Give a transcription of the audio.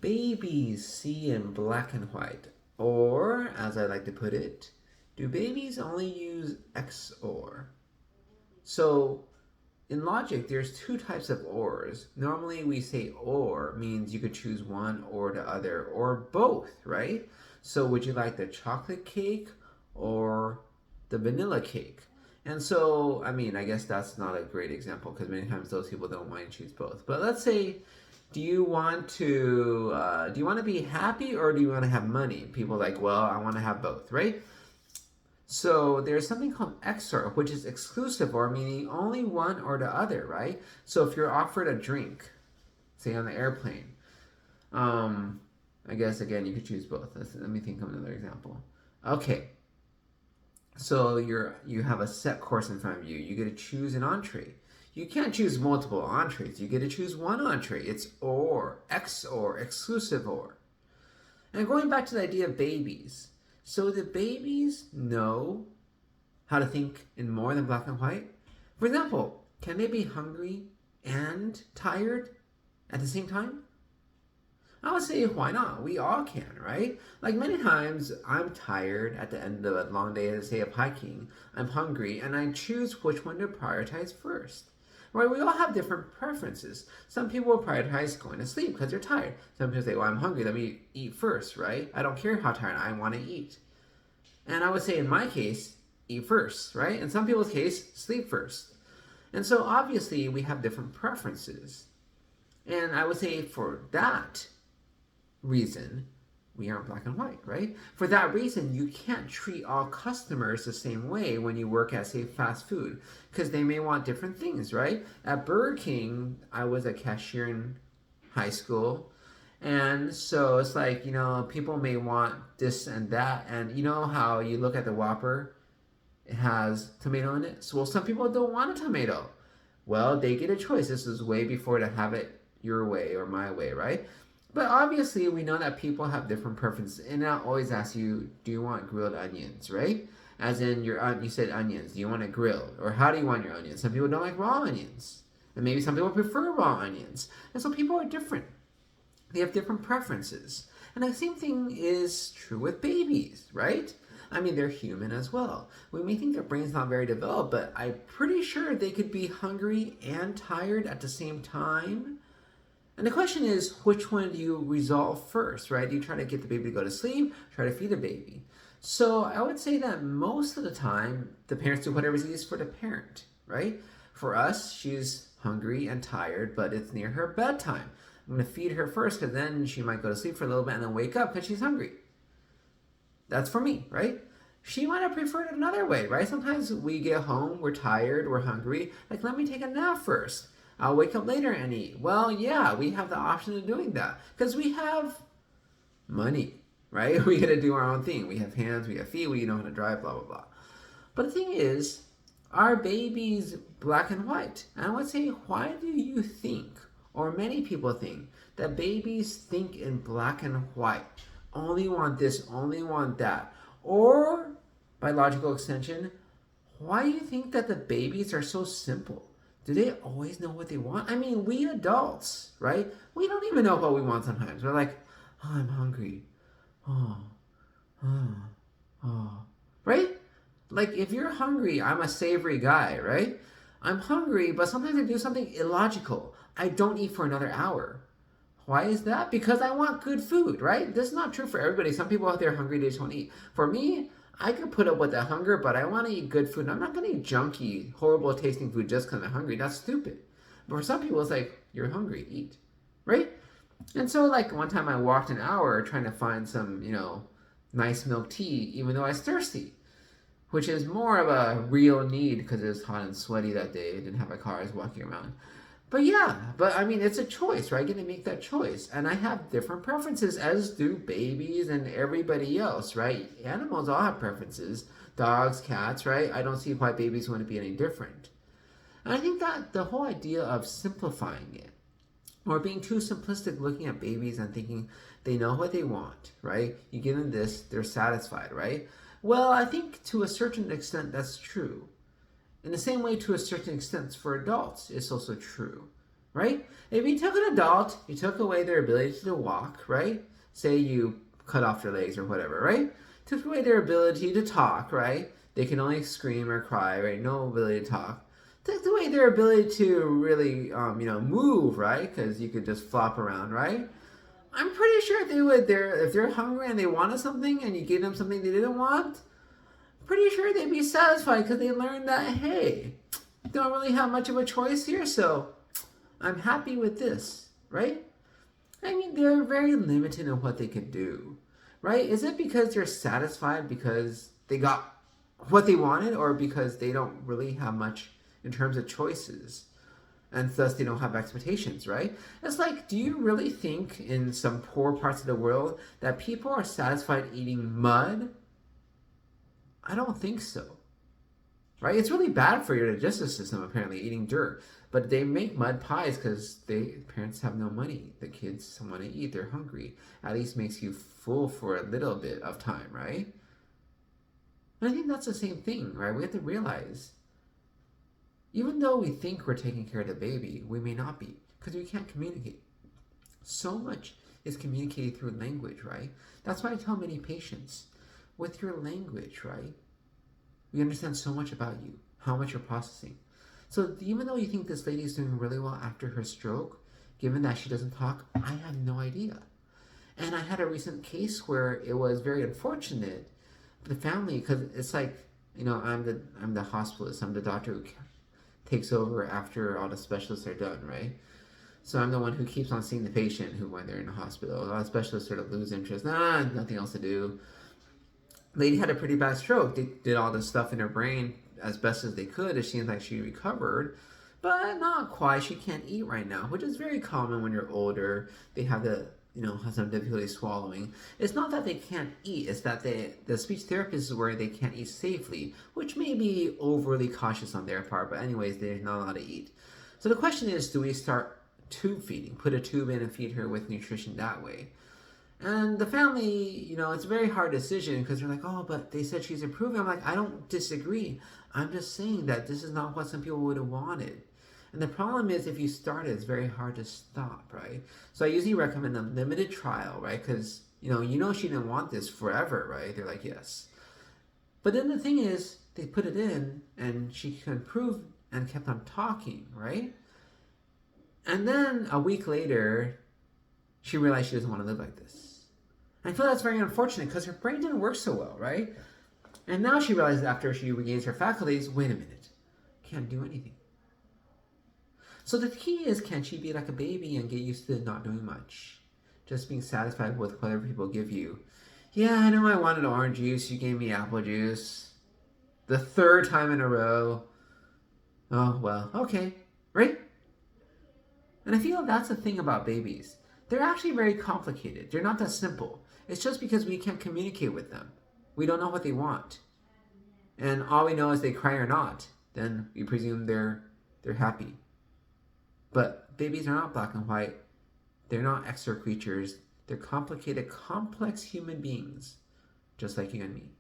babies see in black and white? Or, as I like to put it, do babies only use XOR? So, in logic, there's two types of ors. Normally, we say or means you could choose one or the other, or both, right? So, would you like the chocolate cake or the vanilla cake? And so, I mean, I guess that's not a great example because many times those people don't want to choose both. But let's say, do you want to be happy or do you want to have money? People are like, well, I want to have both, right? So there's something called XOR, which is exclusive or meaning only one or the other, right? So if you're offered a drink, say on the airplane, um, I guess again you could choose both. Let me think of another example. Okay, so you have a set course in front of you. You get to choose an entree. You can't choose multiple entrees. You get to choose one entree. It's or, XOR, exclusive or. And going back to the idea of babies. So do babies know how to think in more than black and white? For example, can they be hungry and tired at the same time? I would say, why not? We all can, right? Like many times, I'm tired at the end of a long day, say, of hiking. I'm hungry, and I choose which one to prioritize first. Right? We all have different preferences. Some people will prioritize going to sleep because they're tired. Some people say, well, I'm hungry, let me eat first, right? I don't care how tired, I want to eat. And I would say, in my case, eat first, right? In some people's case, sleep first. And so obviously, we have different preferences. And I would say for that reason, we aren't black and white, right? For that reason, you can't treat all customers the same way when you work at, say, fast food, because they may want different things, right? At Burger King, I was a cashier in high school, and so it's like, people may want this and that, and you know how you look at the Whopper, it has tomato in it? So, well, some people don't want a tomato. Well, they get a choice. This is way before to have it your way or my way, right? But obviously, we know that people have different preferences, and I always ask you, do you want grilled onions, right? As in you said onions. Do you want it grilled, or how do you want your onions? Some people don't like raw onions, and maybe some people prefer raw onions, and so people are different. They have different preferences, and the same thing is true with babies, right? I mean, they're human as well. We may think their brain's not very developed, but I'm pretty sure they could be hungry and tired at the same time. And the question is, which one do you resolve first, right? Do you try to get the baby to go to sleep, try to feed the baby? So I would say that most of the time, the parents do whatever's easiest for the parent, right? For us, she's hungry and tired, but it's near her bedtime. I'm going to feed her first because then she might go to sleep for a little bit and then wake up because she's hungry. That's for me, right? She might have preferred it another way, right? Sometimes we get home, we're tired, we're hungry. Like, let me take a nap first. I'll wake up later and eat. Well, yeah, we have the option of doing that because we have money, right? We get to do our own thing. We have hands, we have feet, we know how to drive, blah, blah, blah. But the thing is, are babies black and white? And I would say, why do you think, or many people think, that babies think in black and white? Only want this, only want that. Or, by logical extension, why do you think that the babies are so simple? Do they always know what they want? I mean, we adults, right? We don't even know what we want sometimes. We're like, oh, I'm hungry. Oh, oh, oh. Right? Like, if you're hungry, I'm a savory guy, right? I'm hungry, but sometimes I do something illogical. I don't eat for another hour. Why is that? Because I want good food, right? This is not true for everybody. Some people out there are hungry, they just want to eat. For me, I could put up with the hunger, but I want to eat good food. I'm not going to eat junky, horrible tasting food just because I'm hungry. That's stupid. But for some people, it's like, you're hungry, eat. Right? And so, like, one time I walked an hour trying to find some, nice milk tea, even though I was thirsty. Which is more of a real need because it was hot and sweaty that day. I didn't have a car, I was walking around. But yeah, I mean, it's a choice, right? I get to make that choice. And I have different preferences, as do babies and everybody else, right? Animals all have preferences. Dogs, cats, right? I don't see why babies want to be any different. And I think that the whole idea of simplifying it, or being too simplistic looking at babies and thinking they know what they want, right? You give them this, they're satisfied, right? Well, I think to a certain extent that's true. In the same way, to a certain extent, for adults, it's also true, right? If you took an adult, you took away their ability to walk, right? Say you cut off their legs or whatever, right? Took away their ability to talk, right? They can only scream or cry, right? No ability to talk. Took away their ability to really, move, right? Because you could just flop around, right? I'm pretty sure they would. If they're hungry and they wanted something, and you gave them something they didn't want, pretty sure they'd be satisfied because they learned that, hey, don't really have much of a choice here, so I'm happy with this, right? I mean, they're very limited in what they can do, right? Is it because they're satisfied because they got what they wanted, or because they don't really have much in terms of choices, and thus they don't have expectations, right? It's like, do you really think in some poor parts of the world that people are satisfied eating mud? I don't think so. Right? It's really bad for your digestive system, apparently, eating dirt. But they make mud pies because parents have no money. The kids want to eat. They're hungry. At least makes you full for a little bit of time, right? And I think that's the same thing, right? We have to realize, even though we think we're taking care of the baby, we may not be, because we can't communicate. So much is communicated through language, right? That's why I tell many patients, with your language, right? We understand so much about you, how much you're processing. So even though you think this lady is doing really well after her stroke, given that she doesn't talk, I have no idea. And I had a recent case where it was very unfortunate. The family, because it's like, I'm the hospitalist, I'm the doctor who takes over after all the specialists are done, right? So I'm the one who keeps on seeing the patient who, when they're in the hospital, a lot of specialists sort of lose interest. Nothing else to do. Lady had a pretty bad stroke. They did all this stuff in her brain as best as they could. It seems like she recovered, but not quite. She can't eat right now, which is very common when you're older. They have have some difficulty swallowing. It's not that they can't eat. It's that the speech therapist is where they can't eat safely, which may be overly cautious on their part. But anyways, they're not allowed to eat. So the question is, do we start tube feeding? Put a tube in and feed her with nutrition that way? And the family, it's a very hard decision because they're like, oh, but they said she's improving. I'm like, I don't disagree. I'm just saying that this is not what some people would have wanted. And the problem is, if you start it, it's very hard to stop, right? So I usually recommend a limited trial, right? Because, she didn't want this forever, right? They're like, yes. But then the thing is, they put it in and she could improve and kept on talking, right? And then a week later, she realized she doesn't want to live like this. I feel that's very unfortunate because her brain didn't work so well, right? And now she realizes after she regains her faculties, wait a minute, can't do anything. So the key is, can she be like a baby and get used to not doing much? Just being satisfied with whatever people give you. Yeah, I know I wanted orange juice, you gave me apple juice. The third time in a row. Oh, well, okay, right? And I feel that's the thing about babies. They're actually very complicated. They're not that simple. It's just because we can't communicate with them. We don't know what they want. And all we know is they cry or not. Then we presume they're happy. But babies are not black and white. They're not XOR creatures. They're complicated, complex human beings, just like you and me.